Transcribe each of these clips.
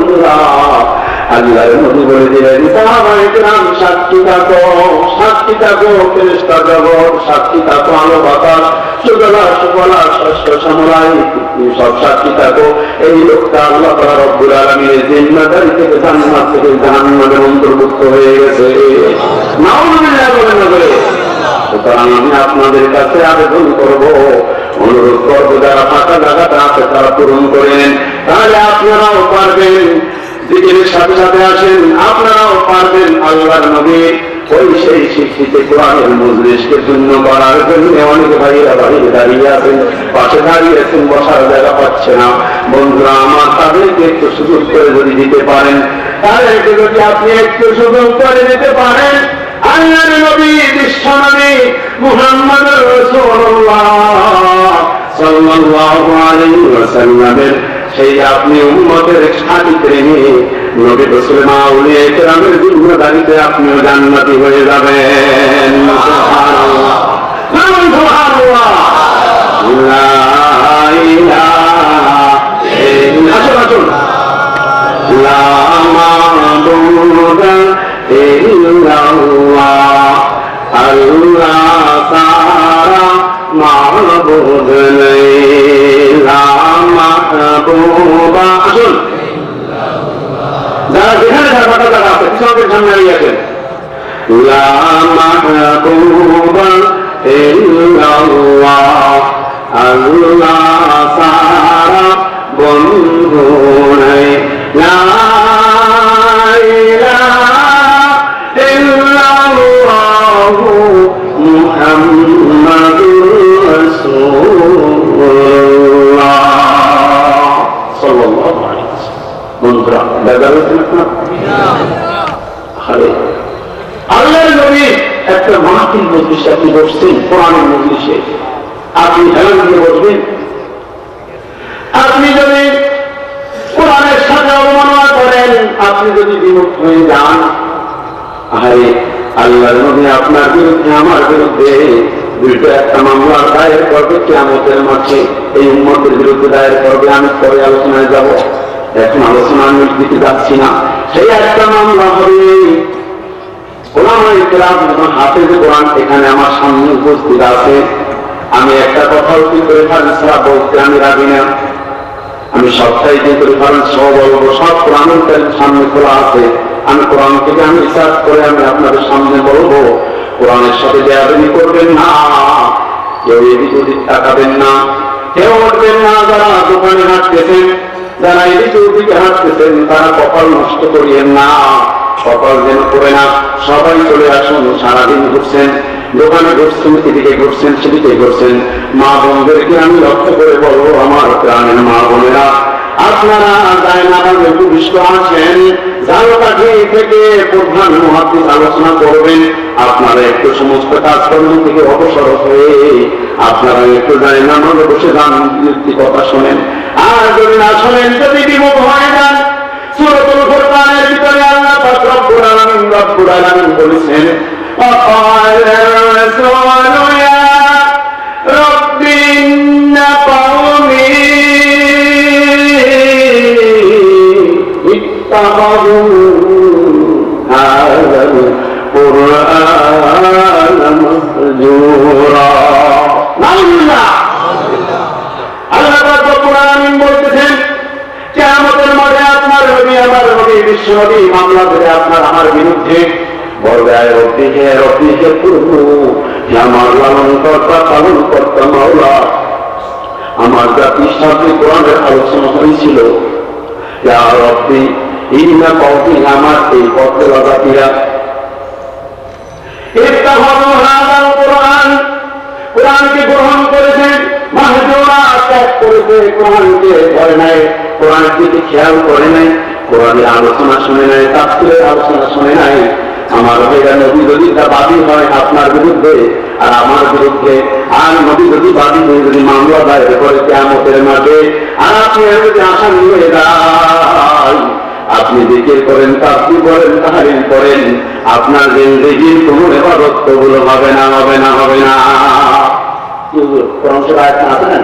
বন্ধুরা, আল্লাহর নবী বলে দিলেন, সাহাবায়ে কেরাম সাক্ষী থাকো, সাক্ষী থাকো ফেরেশতা জগৎ, সাক্ষী থাকো আলো বাতাস, সুজলা সুফলা শস্য শ্যামলাই, সব সাক্ষী থাকো এই লোকটা আল্লাহ তাআলা রব্বুল আলামিনের জিম্মাদারি থেকে জান্নাত থেকে জাহান্নামের অন্তর্ভুক্ত হয়ে গেছে। নাউযুবিল্লাহ বলেন না বলে। সুতরাং আমি আপনাদের কাছে আবেদন করব, অনুরোধ করব, যারা ফাঁকা জায়গাটা আছে তারা পূরণ করে নেন, তাহলে আপনারাও পারবেন। জিকিরের সাথে সাথে আসেন, আপনারাও পারবেন আল্লাহর নবী ওই সেই শিক্ষিত কোরআনের মজলিসকে শূন্য করার জন্য। অনেক ভাইয়েরা বাড়িতে দাঁড়িয়ে আছেন, পাশে দাঁড়িয়ে আছেন, বসার জায়গা পাচ্ছে না। বন্ধুরা আমার, তাদেরকে একটু সুযোগ করে যদি দিতে পারেন, তাদেরকে যদি আপনি একটু সুযোগ করে দিতে পারেন, আল্লাহর নবী বিশ্ব নবী মুহাম্মদ রাসূলুল্লাহ সাল্লাল্লাহু আলাইহি ওয়াসাল্লামের সেই আপনি উম্মতের সাথী প্রেমী নবী রাসূল মাওলিয়া কেরামের জিম্মাদারিতে আপনিও জান্নাতি হয়ে যাবেন। সুবহানাল্লাহ, সুবহানাল্লাহ, লা ইলাহা ইল্লাল্লাহ, লা মা'বুদা ইল্লাল্লাহ, আল্লাহ তাআলা মা'বুদ নেই, লা মাহবুবা। আসুন, যারা যেখানে ঝাড়পাটা যারা আছে পিছনের সামনে দাঁড়িয়ে আছেন, লা মাহবুবা ইল্লাল্লাহ, আল্লাহ তাআলা বন্ধু নেই, লা ইলাহা ইল্লাল্লাহ মুহাম্মাদুর রাসূলুল্লাহ সাল্লাল্লাহু আলাইহি ওয়াসাল্লাম। বন্ধুরা, আল্লাহর নবী একটা মাহফিল মজলিসে আপনি বসছেন, কোরআনের মজলিসে আপনি হেলান দিয়ে বসবেন। আপনি যদি কোরআনের সাথে অবমাননা করেন, আপনি যদি বিমুখ হয়ে যান, আরে আল্লাহর নবী আপনার বিরুদ্ধে আমার বিরুদ্ধে দুইটা একটা মামলা দায়ের করবে কিয়ামতের মাঠে, এই উম্মতের বিরুদ্ধে দায়ের করবে। আমি পরে আলোচনায় যাব, এখন আলোচনা আমি দিতে যাচ্ছি না। সেই একটা মামলা হবে ওলামায়ে কেরাম যখন হাফেজ কোরআন এখানে আমার সামনে উপস্থিত আছে, আমি একটা কথা উল্লেখ করে ফারিসা বলতে আমি রাজি না। আমি সবটাই যে রেফারেন্স সহ বলবো, সব কোরআনের সামনে খোলা আছে। আমি কোরআন থেকে আমি রিসার্চ করে আমি আপনাদের সামনে বলবো, কোরআনের সাথে বেয়াদবি করবেন না, কেউ এদিক ওদিক তাকাবেন না, কেউ উঠবেন না। যারা দোকানে হাঁটতেছেন, যারা এদিকে ওদিকে হাঁটতেছেন, তারা কপাল নষ্ট করিয়েন না, কপাল যেন করে না। সবাই চলে আসুন, সারাদিন ঘুরছেন, দোকানে ঘুরছেন, এদিকে ঘুরছেন, সেদিকে ঘুরছেন। মা বোনদেরকে আমি লক্ষ্য করে বলবো, আমার প্রাণের মা বোনেরা, আপনারা জায়নামাজে উপবিষ্ট আছেন, জালকাঠি থেকে প্রধান মুহাদ্দিস আলোচনা করবেন, আপনারা একটু সমস্ত কাজকর্ম থেকে অবসর হয়ে আপনারা একটু জায়নামাজে বসে যান, কথা শোনেন। আর যদি না শোনেন, যদি বিমুখ হয়ে যান, সূরাতুল ফুরকানের ভিতরে আল্লাহ পাক রব্বুল আলামিন বলেছেন, وقال الرسول يا رب إن قومي اتخذوا هذا القرآن مهجورا। আল্লাহ রব্বুল আলামিন বলতেছেন, কিয়ামতের মাঠে আপনার নবী আমার নবী বিশ্ব নবী মামলা করে আপনার আমার বিরুদ্ধে বলবে, রব্বিকে প্রভু, আমার লালন কর্তা পালন কর্তা মাওলা, আমার জাতির সাথে কোরআনের আলোচনা হয়েছিল, ইয়া রব্বি ইন্না কওমি, আমার এই পথের জাতিরা ইত্তাখাযু হাযাল কোরআন, কোরআনকে গ্রহণ করেছে, মাহজুরা ত্যাগ করেছে, কোরআনকে ধরে নাই, কোরআনের দিকে খেয়াল করে নাই, কোরআনের আলোচনা শুনে নাই, তাফসীরের আলোচনা শুনে নাই। আমার ভাইরা, নবী যদি বাদী হয় আপনার বিরুদ্ধে আর আমার বিরুদ্ধে, আর নবী যদি বাদী হয়ে যদি মামলা দায়ের করে কিয়ামতের মাঠে, আর আপনি যদি আসামি হয়ে যান, আপনি জিকির করেন, তাসবিহ করেন, তাহলিল করেন, আপনার জিন্দেগির কোনো ইবাদত কবুল হবে না, হবে না, হবে না। কোরআন শরীফ আয়াত আছে না?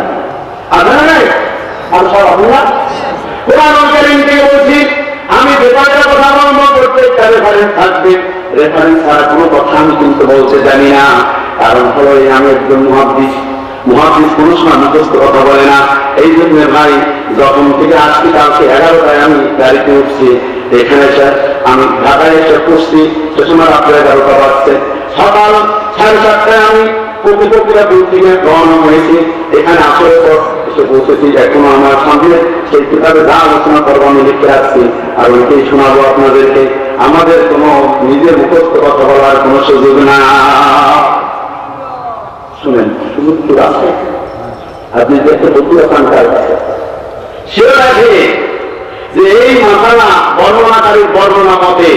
আর সব আপনারা কোরআন কারীম থেকে বলছি, রেফারেন্স থাকবে, রেফারেন্স ছাড়া কোনো কথা আমি কিন্তু বলতে জানি না। কারণ হলো আমি একজন মুহাদ্দিস, মুহাদ্দিস কোনো সময় মুখস্থ কথা বলে না। এই জন্য ভাই যখন থেকে আজকে কালকে 11টায় আমি গাড়িতে উঠছি, এখানে স্যার আমি ঢাকায় এসে পড়ছি, সে সময় রাত্রে 11টা বাজছে। সকাল 7:30টায় আমি প্রতিপক্ষীরা দূর থেকে রওনা হয়েছি, এখানে আসার পর এসে পৌঁছেছি। এখনো আমার সামনে সেই কিতাবে যা আলোচনা করবো আমি লিখে রাখছি, আর ওইটাই শোনাবো আপনাদেরকে। আমাদের কোনো নিজের মুখস্থ কথা বলার কোনো সুযোগ না। শুনেন, সুযোগ কি আছে? আপনি দেখতে বন্ধুরা সংখ্যার কাছে সে রাখে যে এই মাসালা বর্ণনাকারীর বর্ণনা মতে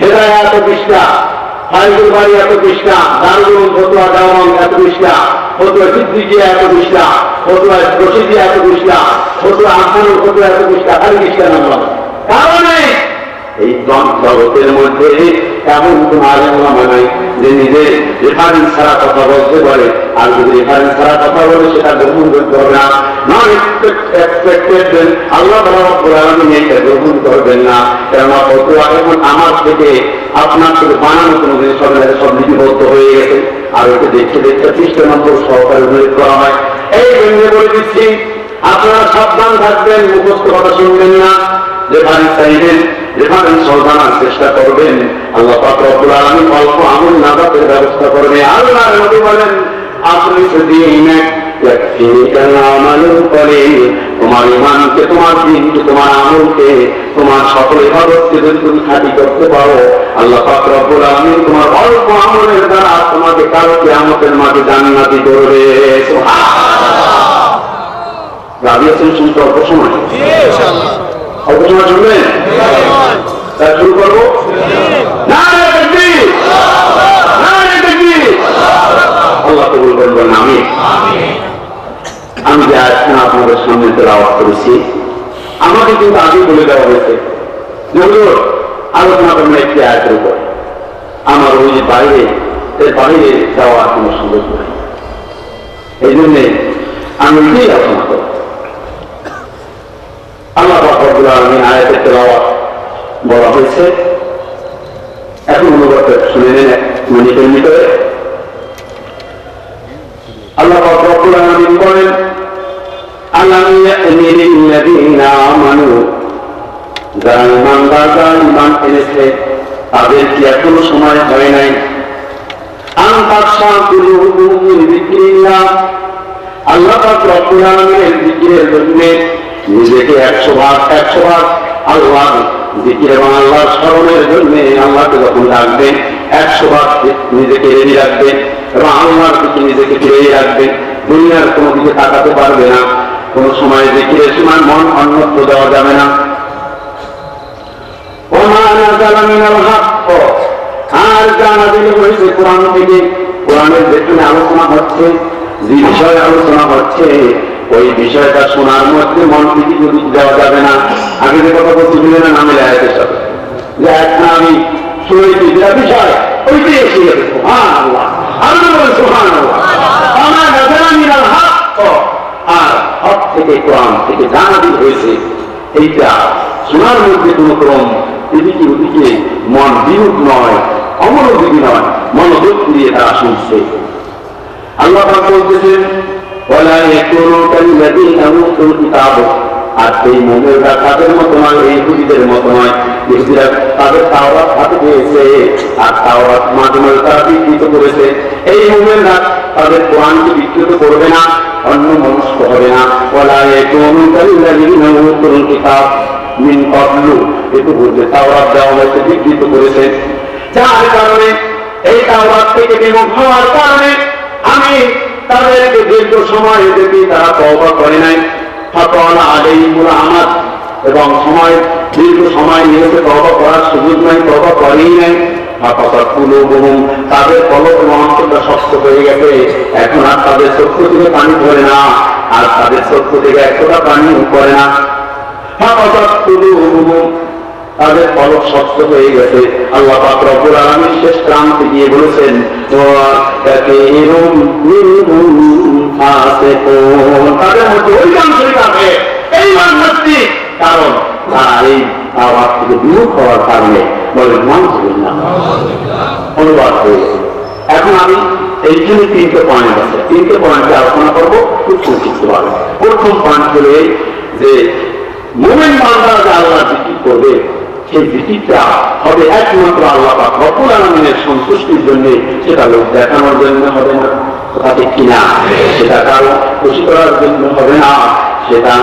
হেদায়া এত পৃষ্ঠা, ফাইজুল বাড়ি এত পৃষ্ঠা, দারুল ফতুয়া দেওয়ান এত পৃষ্ঠা, ফতুয়া সিদ্দিকিয়া এত পৃষ্ঠা, ফতুয়া রশিদিয়া এত পৃষ্ঠা, ফতুয়া আহসানুল ফতুয়া এত পৃষ্ঠা, খালি পৃষ্ঠা নাম। কারণে এই জগতের মধ্যে এমন কোন আলেম ওলামা নাই যে নিজে রেফারেন্স ছাড়া কথা বলতে পারে। আর যদি রেফারেন্স ছাড়া কথা বলে সেটা গ্রহণ করতে হবে না, নন এক্সপেক্টেড আল্লাহ রাব্বুল আলামিন এটা গ্রহণ করবেন না। কেননা ফতোয়া এখন আমার থেকে আপনার থেকে বানানো কোনো জিনিস সব লিপিবদ্ধ হয়ে গেছে, আর ওকে দেখতে দেখতে পৃষ্ঠা নম্বর সহকারে উল্লেখ করা হয়। এই জন্য বলে দিচ্ছি, আপনারা সাবধান থাকবেন, মুখস্থ কথা শুনবেন না, রেফারেন্স চাইবেন, রেফারেন্স জানার চেষ্টা করবেন। আল্লাহ পাক রব্বুল আলামিন অল্প আমল নাজাতের ব্যবস্থা করবে। আল্লাহর নবী বলেন, আপনি যদি তোমার ইমানকে, তোমার দিনকে, তোমার আমলকে, তোমার সকল ইবাদতকে যদি তুমি খাঁটি করতে পারো, আল্লাহ পাক রব্বুল আলামিন তোমার অল্প আমলের দ্বারা তোমাকে কাল কিয়ামতের মাঠে জান্নাতি করবে। সুবহানাল্লাহ। রাজি আছেন শুনতে? অল্প সময়, ইনশাআল্লাহ অল্প সময় শুনবেন? শুরু করবো। আল্লাহ কবুল করবেন। আমি যে আজকে আপনাদের সামনে তেলাওয়াত করেছি, আমাকে কিন্তু আগে বলে দেওয়া হয়েছে আলোচনা করবেন একটি আয়াতের উপর। আমার ওই যে বাইরে, এর বাইরে যাওয়ার কোনো সুযোগ নাই। এই জন্যে আমি নিজেই আলোচনা করব। আল্লাহ রাব্বুল আলামিন আয়াতের তেলাওয়াত বলা হয়েছে, এখন অনুবাদ শুনে নেন এক মিনিটের ভিতরে। আল্লাহ রাব্বুল আলামিন বলেন, আলাম ইয়ানি লিল্লাযীনা আমানু, যারা ঈমানদার, যারা ঈমান এনেছে, তাদের কি এখনো সময় হয় নাই আন তাখশা কুলুবুহুম মিন যিকরিল্লাহ, আল্লাহ রাব্বুল আলামিনের যিকিরের জন্য নিজেকে 100 ভাগ আল্লাহ জিকির এবং আল্লাহর স্মরণের জন্য আল্লাহকে যখন ডাকবেন 100 ভাগ নিজেকে রেডি রাখবেন এবং আল্লাহর দিকে নিজেকে ফিরিয়ে রাখবেন। দুনিয়ার কোনো দিকে তাকাতে পারবে না, কোনো সময় জিকিরের সময় মন অন্যত্র দেওয়া যাবে না। আর জানা দিলে হয়েছে কোরআন থেকে, কোরআনের যেখানে আলোচনা হচ্ছে, যে বিষয়ে আলোচনা হচ্ছে, ওই বিষয়টা শোনার মধ্যে মন থেকে যদি দেওয়া যাবে না। আগে যে কথা বলছি বুঝলেন, আমি আয়াতের সাথে যে এখন আমি শুনেছি যেটা বিষয় ওইটাই এসে গেছে। সুবহানাল্লাহ, আল্লাহ বলেন সুবহানাল্লাহ। আমার নাযালা মিনাল হক, আর হক থেকে কোরআন থেকে জানা দিল হয়েছে, এইটা শোনার মধ্যে কোনো ক্রম এদিকে ওদিকে মন বিরূপ নয়, অমনোযোগী নয়, মনোযোগ দিয়ে তারা শুনছে। আল্লাহ পাক বলতেছেন, ওয়ালা ইয়াকুনু কাল্লাযীনা উতুল কিতাব, আর এই মুমিনরা তাদের মতো নয়, এই ইহুদিদের মতো নয়। ইহুদিরা তাদের তাওরাত হাতে পেয়েছে, আর তাওরাত মাধ্যমে তারা বিকৃত করেছে। এই মুমিনরা তাদের কোরআনকে বিকৃত করবে না, অন্য মনস্ক হবে না। ওয়ালা ইয়াকুনু কাল্লাযীনা উতুল কিতাব মিন ক্বাবলু, এতে বলতে তাওরাত দেওয়া হয়েছে, বিকৃত করেছে। যার কারণে এই তাওরাত থেকে বিমুখ হওয়ার কারণে আমি তাদেরকে দীর্ঘ সময় দেখি তারা তওবা করে নাই। ফাতাওয়ালা আলাইহিমুল আমাদ, এবং সময় দীর্ঘ সময় নিয়েছে, তওবা করার সুযোগ নাই, তওবা করেই নাই। ফাকাসাত কুলুবুহুম, তাদের কলব এবং অন্তরটা শক্ত হয়ে গেছে, এখন আর তাদের চক্ষু থেকে পানি পড়ে না, আর তাদের চক্ষু থেকে একটা পানি পড়ে না। ফাকাসাত কুলুবুহুম, তাদের কলব শক্ত হয়ে গেছে। আল্লাহ পাক রব্বুল আলামিন শেষ প্রান্তে গিয়ে বলেছেন, তাদের মধ্যে অধিকাংশই কাফের, এই নাস্তিক, কারণ তারা এই আওয়াজ থেকে বিমুখ হওয়ার কারণে বলেন নাউজুবিল্লাহ অনুবাদ হয়েছে। এখন আমি এইখানে 3টে পয়েন্ট আছে, 3টে পয়েন্টে আলোচনা করবো খুব সংক্ষিপ্তভাবে। প্রথম পয়েন্ট হলো যে মুমিন বান্দা যে আল্লাহ জিকির করবে, সেই জিকিরটা হবে একমাত্র আল্লাহ পাক রব্বুল আলামিনের সন্তুষ্টির জন্য, সেটা লোক দেখানোর জন্য হবে না, কথা ঠিক কিনা? সেটা কারো খুশি করার জন্য হবে না, সেটা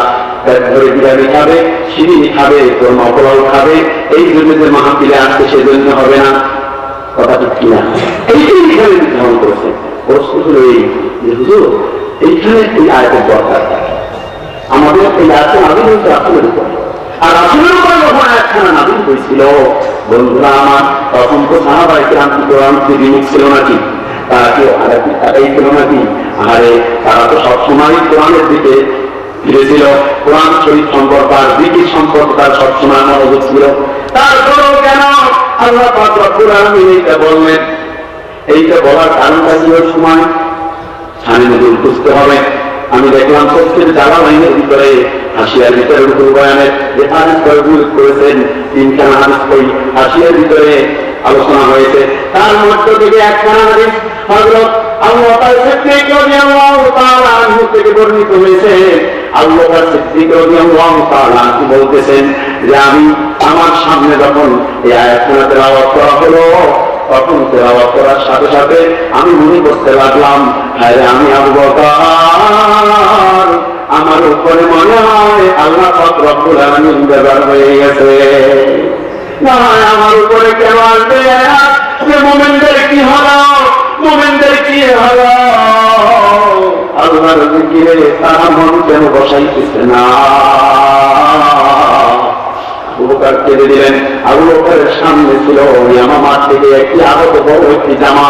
ধরে বিরিয়ানি খাবে, সিঁড়ি খাবে, তোর মকরল খাবে, এই জন্য যে মাহফিলে আসছে সেজন্য হবে না, কথা ঠিক কিনা? এইটাই এখানে নির্ধারণ করেছে। প্রশ্ন হলো এই যে হুজুর এইখানে এই আয়াতের দরকার থাকে, আমাদের এই আয়াতের নাজিল হয়েছে রাসূলের উপরে, আর রাসূলের উপরে যখন আয়াতখানা নাজিল হয়েছিল বন্ধুরা আমার, তখন তো সাহাবায়ে কেরাম কোরআন থেকে বিমুখ ছিল নাকি? তারা কি আরেকটাই ছিল নাকি? আরে তারা তো সবসময় কোরআনের দিকে ফিরেছিল, কোরআন শরীফ সম্পর্ক আর জিকির সম্পর্ক তার সবসময় মনোযোগ ছিল। তারপরেও কেন আল্লাহ পাক রব্বুল আলামিন এইটা বললেন? এইটা বলার কারণটা ছিল সময় সামনে নজরুল বুঝতে হবে। আমি দেখলাম তফসির জালালাইনের ভিতরে হাসিয়ার ভিতরে রুহুল বয়ানের যে হাদিস উল্লেখ করেছেন, 3খানা হাদিস কই হাসিয়ার ভিতরে আলোচনা হয়েছে, তার মধ্য থেকে একখানা হাদিস হযরত আবু বকর সিদ্দিক রাদিয়াল্লাহু তাআলা আনহু থেকে বর্ণিত হয়েছে। আবু বকর সিদ্দিক রাদিয়াল্লাহু তাআলা আনহু বলতেছেন যে আমি আমার সামনে যখন এই আয়াতখানা তেলাওয়াত করা হলো, তখন তেলাওয়াত করার সাথে সাথে আমি মনে করতে লাগলাম, আরে আমি আবু বকর, আমার উপরে মনে হয় আল্লাহ পাক রব্বুল আলামিন বেজার হয়ে গেছে, না হয় আমার উপরে কেন আসবে? যে মুমিনদের কি হলো, মুমিনদের কি হলো? আল্লাহর জিকিরে তারা মন কেন বসাইতেছে না? আবু বকর কেঁদে দিলেন। আবু বকরের সামনে ছিল ইয়ামামা থেকে একটি আহত বড় একটি জামা,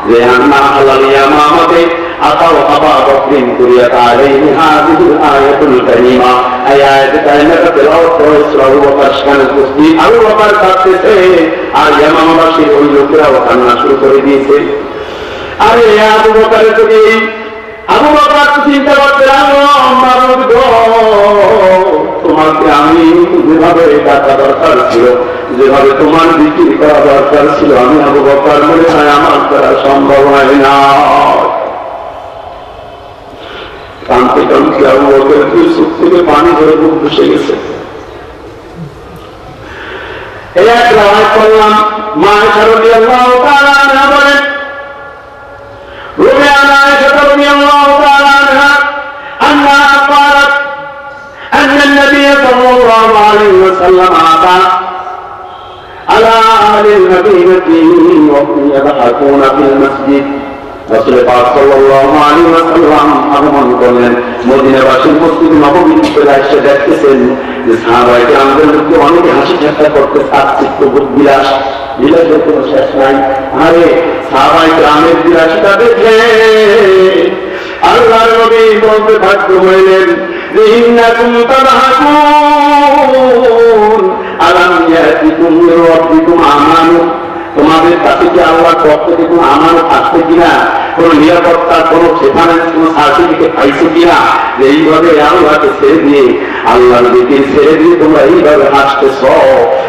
যে আন্না হালাল ইয়ামামাতে আতাও আবা বকরিন কুরিয়াত আলাইহি হাযিহিল আয়াতুল কারীমা। এই আয়াত কারিমাটা তেলাওয়াত করেছিল আবু বকর, সেখানে উপস্থিত আবু বকর কাঁদতেছে, আর ইয়ামামাবাসীর ওই লোকেরাও কান্না শুরু করে দিয়েছে। আরে আবু বকরের যদি আবু বকর চিন্তা করতে লাগলো, তোমাকে আমি যেভাবে ডাকা দরকার ছিল, যেভাবে তোমার বিক্রি করা দরকার ছিল, আমি আবু বকর মনে হয় আমার দ্বারা সম্ভব হয় না। কানতে কানতে আবু বকরের দুই চোখ থেকে পানি ধরে মুখ বসে গেছে। এই এক রায় করলাম, মা আয়েশা রাদিয়াল্লাহু তাআলা আনহা বলেন, روي عن عائشة رضي الله تعالى عنها أنها قالت أن النبي صلى الله عليه وسلم أتى على أهل المدينة وهم يضحكون في المسجد। রাসূল পাক সাল্লাল্লাহু আলাইহি ওয়াসাল্লাম আগমন করলেন মদিনাবাসীর মসজিদ নববীর ভিতরে এসে দেখতেছেন যে সাহাবায়ে কেরামদের মধ্যে অনেকে হাসি ঠাট্টা করতে থাকছে, বিলাস বিলাসের কোনো শেষ নাই। আরে সাহাবায়ে কেরামের বিলাসিতা দেখে আল্লাহর নবী বলতে বাধ্য হইলেন যে ইন্নাকুম তাদহাকুন আলাম ইয়াতিকুম মির রাব্বিকুম আমানুন, তোমাদের কাছে কি আল্লাহর পক্ষ থেকে কোনো আমানত আসছে কিনা, কোন নিরাপত্তা, কোন সেখানেন্স, কোন সার্টিফিকেট পাইছো কিনা, যে এইভাবে আল্লাহকে ছেড়ে দিয়ে, আল্লাহর দিকে ছেড়ে দিয়ে তোমরা এইভাবে হাসতেছ,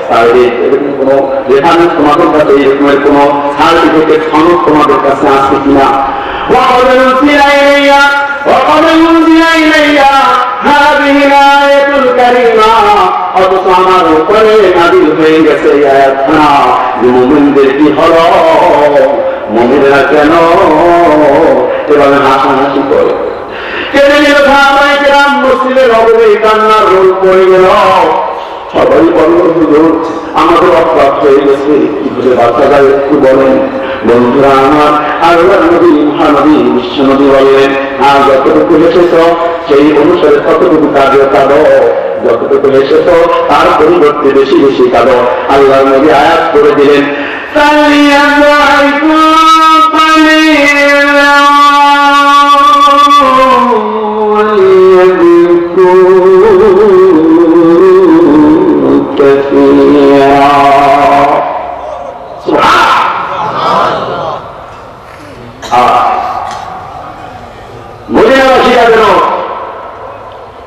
তাহলে এরকম কোন রেফারেন্স তোমাদের কাছে, এরকমের কোন সার্টিফিকেট সনদ তোমাদের কাছে আসছে কিনা? অথচ আমার উপরে নাযিল হয়ে গেছে এই আয়াতখানা যে মুমিনদের কি হলো, মুমিনরা কেন এভাবে হাসাহাসি করে? কেঁদে গেল সাহাবায়ে কেরাম, মসজিদের অবধি কান্নার রোল পড়ে গেল। সবাই বলল, হুজুর আমাদের অপরাধ হয়ে গেছে, কি করে বাঁচা যায় একটু বলেন। বন্ধুরা আমার, আল্লাহর নবী মহানবী বিশ্বনবী বললেন, আর যতটুকু এসেছ সেই অনুসারে ততটুকু কাঁদো কাঁদো, যতটুকু এসেছ তার পরিবর্তে বেশি বেশি কাঁদো। আল্লাহর নবী আয়াত করে দিলেন,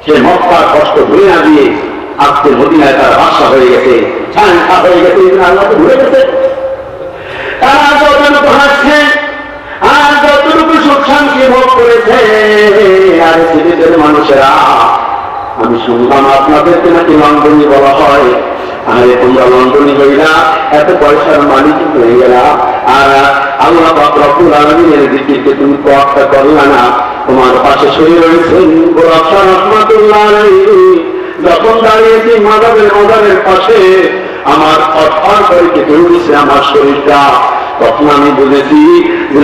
সে মক্কার কষ্ট ভুলে না দিয়ে আজকে মদিনায় তারা ভাষা হয়ে গেছে, ঠান্ডা হয়ে গেছে, আল্লাহকে ভুলে গেছে। তারা যতটুকু হাসছে আর যতটুকু সুখ শান্তি ভোগ করেছে, আর ছেলেদের মানুষেরা, আমি শুনলাম আপনাদেরকে নাকি লন্ডনী বলা হয়। আরে তোমরা লন্ডনী হইলা, এত পয়সার মালিক হয়ে গেলা, আর আল্লাহ পাক রব্বুল আলামিনের জিকিরকে তুমি তোয়াক্কা করলা না। তোমার পাশে শুয়ে রয়েছেন গোলাপ শাহ রহমাতুল্লাহ আলাইহি, যখন দাঁড়িয়েছি মাজারের পাশে, আমার থরথর করে কেঁপে উঠেছে আমার শরীরটা। তখন আমি বুঝেছি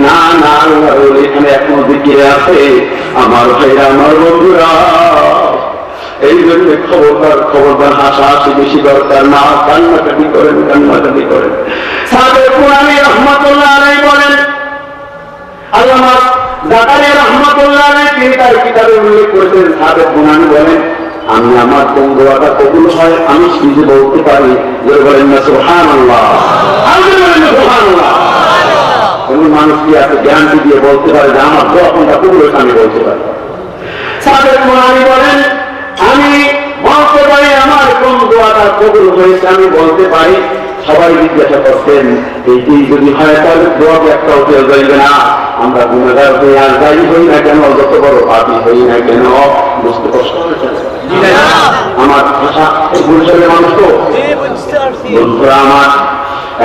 না না, আল্লাহর এখানে এখনো জিকিরে আছে। আমার ভাইরা, আমার বন্ধুরা, এই জন্য খবরদার হাসাহাসি বেশি দরকার না, কান্নাকাটি করেন। সাদেক কুরআনী রাহমাতুল্লাহ আলাইহি বলেন, আল্লামা জাকারিয়া রাহমাতুল্লাহ আলাইহি তিনি তার কিতাবে উল্লেখ করেছেন, সাদেক কুরআনী বলেন, আমি আমার কোন দোয়াটা কবুল হয় আমি নিজে বলতে পারি। বলেন না সুবহানাল্লাহ, সুবহানাল্লাহ। কোন মানুষ কি আছে গ্যারান্টি দিয়ে বলতে পারে যে আমার দোয়া কোনটা কবুল হয়েছে? আমি বলতে পারি। সাদেক কুরআনী বলেন, আমি বলতে পারি আমার কোন দোয়াটা কবুল হয়েছে, আমি বলতে পারি। সবাই জিজ্ঞাসা করছেন, এইটি যদি হয় তাহলে দোয়া একটাও কেউ যাইবে না। আমরা গুণাগার হই আর যাই হই না কেন, যত বড় পাপী হই না কেন, বুঝতে কষ্ট হয়েছে আমার ভাষা গুরুজনের মানুষ তো বন্ধুরা আমার।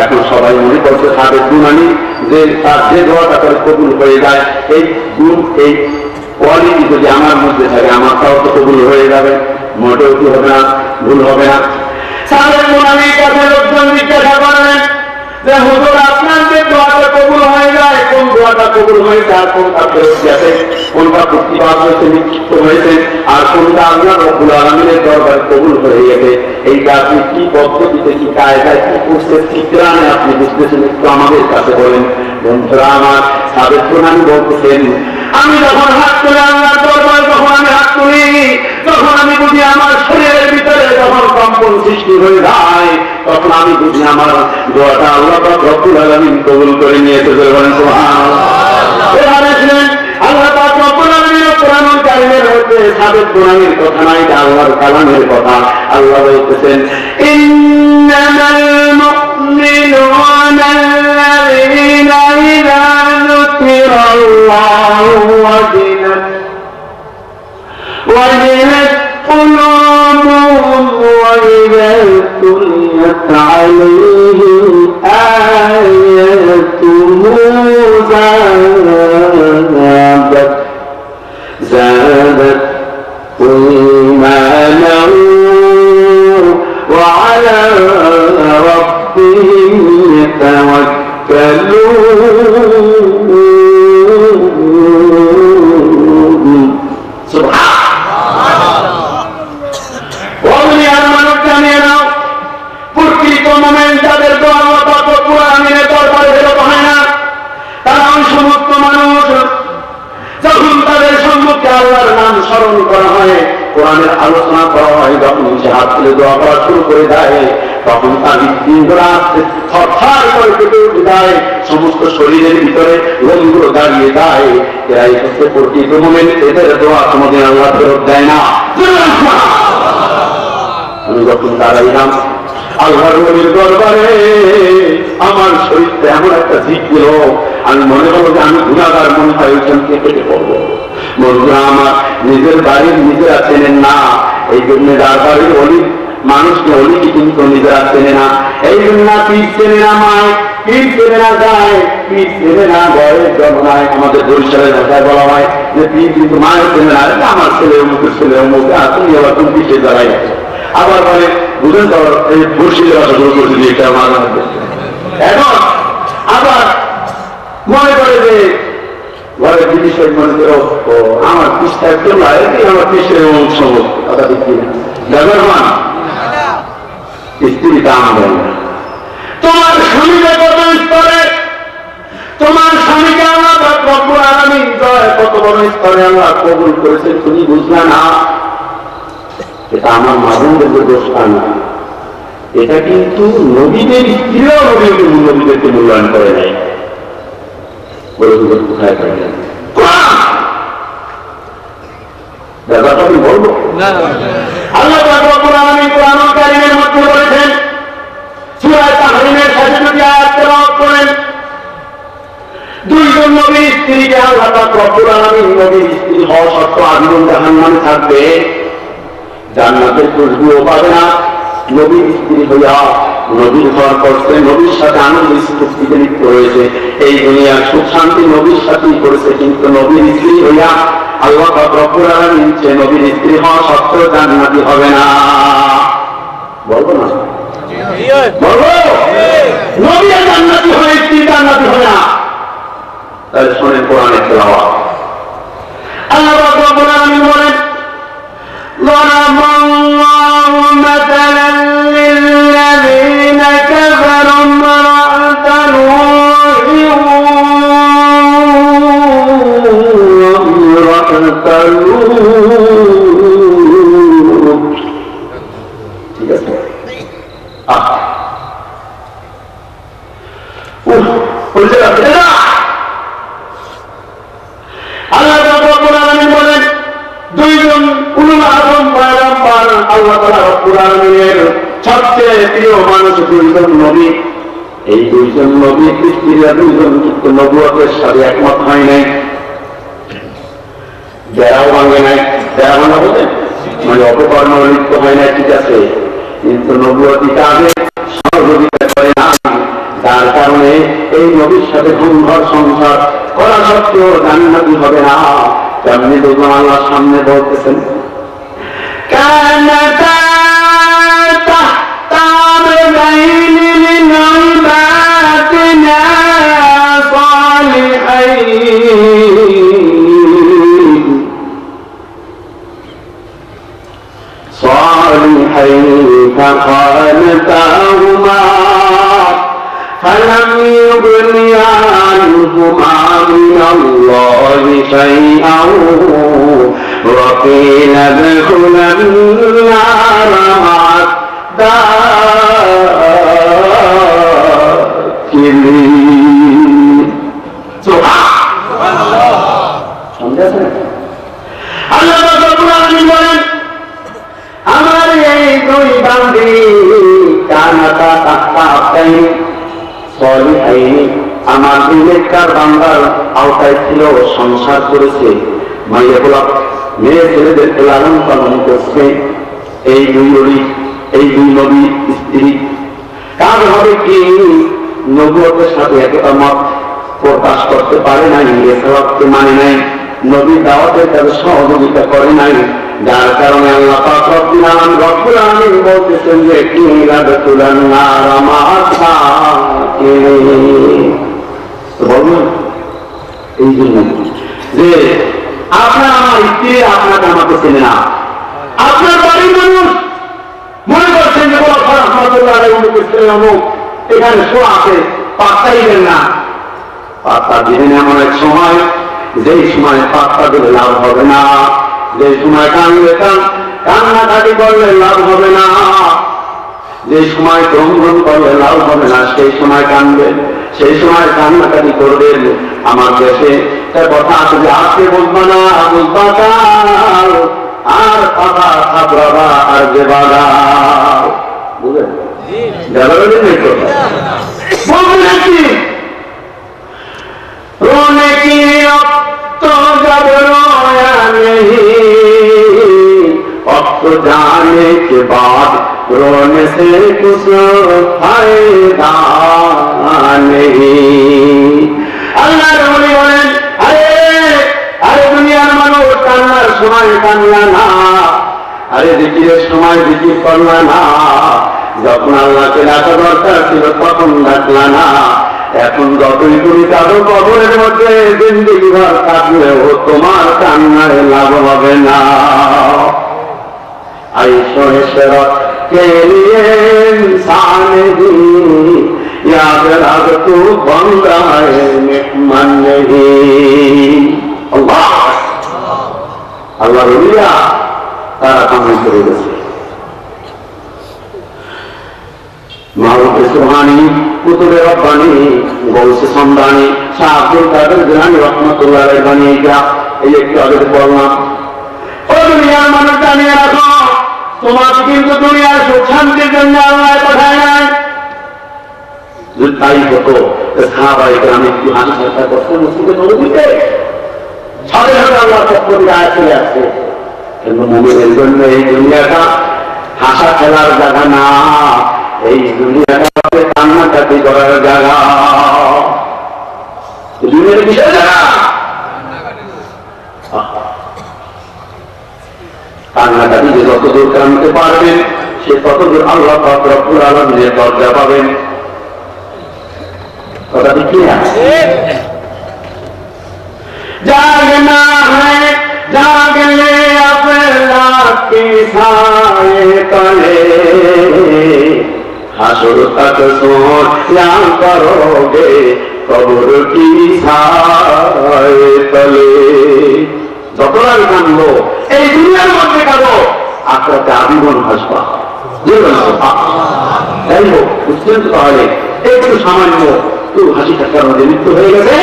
এখন সবাই মনে করছে সাদেক কুরআনী যে তার যে দোয়াটা করে কবুল হয়ে যায়, এই গুণ, এই কোয়ালিটি যদি আমার মধ্যে থাকে, আমার তাও তো কবুল হয়ে যাবে, মোটেও কি হবে না, ভুল হবে না। সাদেক কুরআনীর কাছে লোকজন জিজ্ঞাসা করলেন যে হুজুর, আপনার যে দোয়াটা কবুল হয়ে যায়, কোন দোয়াটা কবুল হয়েছে আর কোনটা ফেরত গেছে, কোনটা প্রতিবাদ হয়েছে, নিক্ষিপ্ত হয়েছে, আর কোনটা আল্লাহ রব্বুল আলামিনের দরবারে কবুল হয়ে গেছে, এইটা আপনি কি পদ্ধতিতে, কি কায়দায়, কি করছে, ঠিক গ্রামে আপনি বুঝতেছেন, একটু আমাদের কাছে বলেন। বন্ধুরা আমার, সাদেক কুরআনী বলতেছেন, আমি যখন হাত তুলে আল্লাহর দরবারে, যখন আমি হাত তুলি, তখন আমি বুঝি আমার শরীরের ভিতরে যখন কম্পন সৃষ্টি হয়ে যায়, তখন আমি বুঝি আমার দোয়াটা আল্লাহ পাক রব্বুল আলামিন কবুল করে নিয়েছে। বলেন সুবহানাল্লাহ। আল্লাহ পাক রব্বুল আলামিনের কোরআনুল কারীমের মধ্যে সাদেক কুরআনীর কথা নাই, এটা আল্লাহর কালামের কথা। আল্লাহ বলতেছেন, ইন্নামাল মুমিনুনা আল্লাযীনা ইযা যুকিরাল্লাহু وجلت قلوبهم وإذا تليت عليهم آياته زادت إيمانا وعلى ربهم يتوكلون. سبحان আল্লাহর নাম স্মরণ করা হয়, কোরআনের আলোচনা করা হয়, যখন সে হাত তুলে দোয়া করা শুরু করে দেয়, তখন তার হৃদয়গুলো থরথর করে কেঁপে উঠে যায়, সমস্ত শরীরের ভিতরে লোমগুলো দাঁড়িয়ে যায়। এরাই হচ্ছে প্রকৃত মুমিন, এদের দোয়া কোনোদিন আল্লাহ ফেরত দেয় না। আমি যখন দাঁড়াইলাম আল্লাহর ওলির দরবারে, আমার শরীরটা এমন একটা ঝিক দিল, আমি মনে হলো যে আমি গুনাহগার, মনে হয় ওইখানকে কেটে পড়বো। বন্ধুরা আমার, নিজের বাড়ির নিজেরা চেনেন না, এই জন্য যার বাড়ির অলিক মানুষকে অলিকে কিন্তু নিজেরা চেনে না। এই জন্য পীর চেনে না মায়, পীর চেনে না যায়, পীর চেনে না ঘরের জন্মায়। আমাদের বরিশালের ভাষায় বলা হয় যে পীর কিন্তু মায়ের চেনে না, আমার ছেলে অমুকের ছেলে অমুকে, তুমি আবার তুমি পিছিয়ে সে দাঁড়াই আছে। আবার বলে বুঝেন তো, এই বর্ষির ভাষা শুরু করছি এটা আমার এখন আবার মনে করে যে ঘরে জিনিস মনে করো আমার পিসটা কেউ আমার পিসের সমস্ত কথা দেখি ব্যবহার স্ত্রী দাম দেয় না। তোমার স্বামীকে কত স্তরে, তোমার স্বামীকে আল্লাহ রব্বুল আলামিন কত বড় স্তরে আল্লাহ কবুল করেছে, তুমি বুঝলা না। এটা আমার মাঝে দোষটা না, এটা কিন্তু নবীদের স্ত্রীও নবীদেরকে মূল্যায়ন করে নাই। বলে কোথায় পাইলেন দাদা, আমি বলবো না। আল্লাহ পাক রব্বুল আলামিন কোরআনুল কারীমের মধ্যে বলেছেন, সূরা তাহরিমের শেষে যদি আয়াত তেলাওয়াত করেন, দুইজন নবীর স্ত্রীকে আল্লাহ পাক রব্বুল আলামিন নবীর স্ত্রী হওয়া সত্ত্বেও আজীবন জাহান্নামে থাকবে, জান্নাতের খুশবুও পাবে না। নবীর স্ত্রী হইয়া নবীর ঘর করছে, নবীর সাথে আনন্দ স্ফূর্তিতে লিপ্ত রয়েছে, এই দুনিয়ার সুখ শান্তি নবীর সাথেই করেছে, কিন্তু নবীর স্ত্রী হইয়া আল্লাহ পাক রব্বুল আলামিন যে নবীর স্ত্রী হওয়া সত্ত্বেও জান্নাতি হবে না। বলবো না? বলবো? নবী জান্নাতি হবে, স্ত্রী জান্নাতি হবে না। তাহলে শোনেন কোরআনের তেলাওয়াত। আল্লাহ পাক রব্বুল আলামিন বলেন, ضرب الله مثلا للذين كفروا امرأة نوح وامرأة لوط। ঠিক আছে? আল্লাহ রাব্বুল আলামিন বলেন, দুইজন উলুল আযম পয়গম্বর, আল্লাহ তাআলা রাব্বুল আলামিনের সবচেয়ে প্রিয় মানুষ দুইজন নবী। এই দুইজন নবী পৃথিবীর দুইজন কিন্তু নবুয়তের সাথে একমত হয় নাই, বেড়াও ভাঙে নাই। বেড়া ভাঙা বলতে মানে অপকর্ম লিপ্ত হয় না, ঠিক আছে, কিন্তু নবুয়তি কাজে সহযোগিতা করে না, যার কারণে এই নবীর সাথে ঘর সংসার করা সত্ত্বেও জান্নাতি হবে না। তেমনি দেখলাম আল্লাহ সামনে বলতেছেন, কানাতা তাহতা বাইনি মিন ইবাদিনা সালিহাইন ফাখানতাহুমা فلم يغن عنهما من الله شيئا وقيل ادخلا النار مع الداخلين। سبحان الله। আল্লাহ রাব্বুল আলামিন বলেন, আমার এই দুই বান্দী কানাতা তাহতা আবদাইন সালিহাইন, আমার দুই নেককার বান্দার আওতায় ছিল, সংসার করেছে, মাইয়াগুলা মেয়ে ছেলেদেরকে লালন পালন করছে। এই দুই নবী স্ত্রী কাজ হবে কি নবুয়তের সাথে একতা মত প্রকাশ করতে পারে নাই, এসলাফকে মানে নাই, নবীর দাওয়াতের কাজে সহযোগিতা করে নাই, যার কারণে আল্লাহ পাক রব্বুল আলামিন বলতেছেন যে কিলাদতুলান নার মা'আ বলুন। এই জন্য যে আপনার আমার স্ত্রী আপনাকে আমাকে চেনে না, আপনার বাড়ির মানুষ মনে করছেন যে এখানে শো আছে, পাত্তা দিবেন না। পাত্তা দিবেন এমন এক সময়, যেই সময় পাত্তা দিলে লাভ হবে না, যে সময় কান্নাকাটি করলে লাভ হবে না, যে সময় ক্রমণ করলে লাভ হবে না, সেই সময় কানবেন, সেই সময় কান্নাকাটি করবেন। আমার দেশে কথা আছে যে আজকে বুঝবা না, বুঝবা কাল, আর পাতা থাপড়াবা আর যে বাধা বুঝলেন কি रोने की अब तो जब रोया नहीं, अब तो जाने के बाद रोने से कुछ फायदा नहीं। अल्लाह रसूल बोलें, अरे अरे दुनियार মানুষ কান্নার সময় কান্না না, আরে জিকিরের সময় জিকির করলা না, যখন আল্লাহকে ডাকা দরকার ছিল তখন ডাকলা না। এখন যতই তুমি কারো কবরের মধ্যে জিন্দেগি ভর কাটলেও তোমার কান্নায় লাভ হবে না। আইসো ইশরাত কে লিয়ে ইনসান হি ইয়াদ রাখ তু বান্দা है मेहमान नहीं। আল্লাহ আল্লাহ রলিয়া তারা কামাই করে গেছে। মাহবুবে সুবহানী, কুতুবে রব্বানী, গৌসে সমদানী, শাহ আব্দুল কাদের জিলানী রহমাতুল্লাহ আলাইহি বানিয়ে গিয়া এই একটু আগে বললাম। ও দুনিয়ার মানুষ জানিয়ে রাখো, তোমাকে কিন্তু দুনিয়ার সুখ শান্তির জন্য আল্লাহ পাঠায় নাই। যদি তাই হতো সাহাবায়ে কেরাম একটু হাসি ঠাট্টা করতেন, মুসলিমকে ধরে দিতে সাথে সাথে আল্লাহর পক্ষ থেকে আয়াত চলে আসছে। কিন্তু মুমিনের জন্য এই দুনিয়াটা হাসা খেলার জায়গা না, এই দুনিয়াটা কান্নাকাটি করার জায়গা। দুনিয়ার বিষয় জায়গা কান্নাকাটি যে যতদূর কানতে পারবেন সে ততদূর আল্লাহ পাক রব্বুল আলামিনের দরজা পাবেন। কথা ঠিক কি না? জাগনা হ্যায় জাগলে আল্লাহ কি সায়ে তলে, হাসর তক সোয়া করোগে কবর কি সায়ে তলে। যতবার কাঁদলো এই দুনিয়ার মধ্যে কাঁদো, আখরাতে আজীবন হাসবা। যাই হোক, বুঝছেন তো? তাহলে একটু সামান্য একটু হাসি ঠাট্টার মধ্যে মৃত্যু হয়ে গেছে,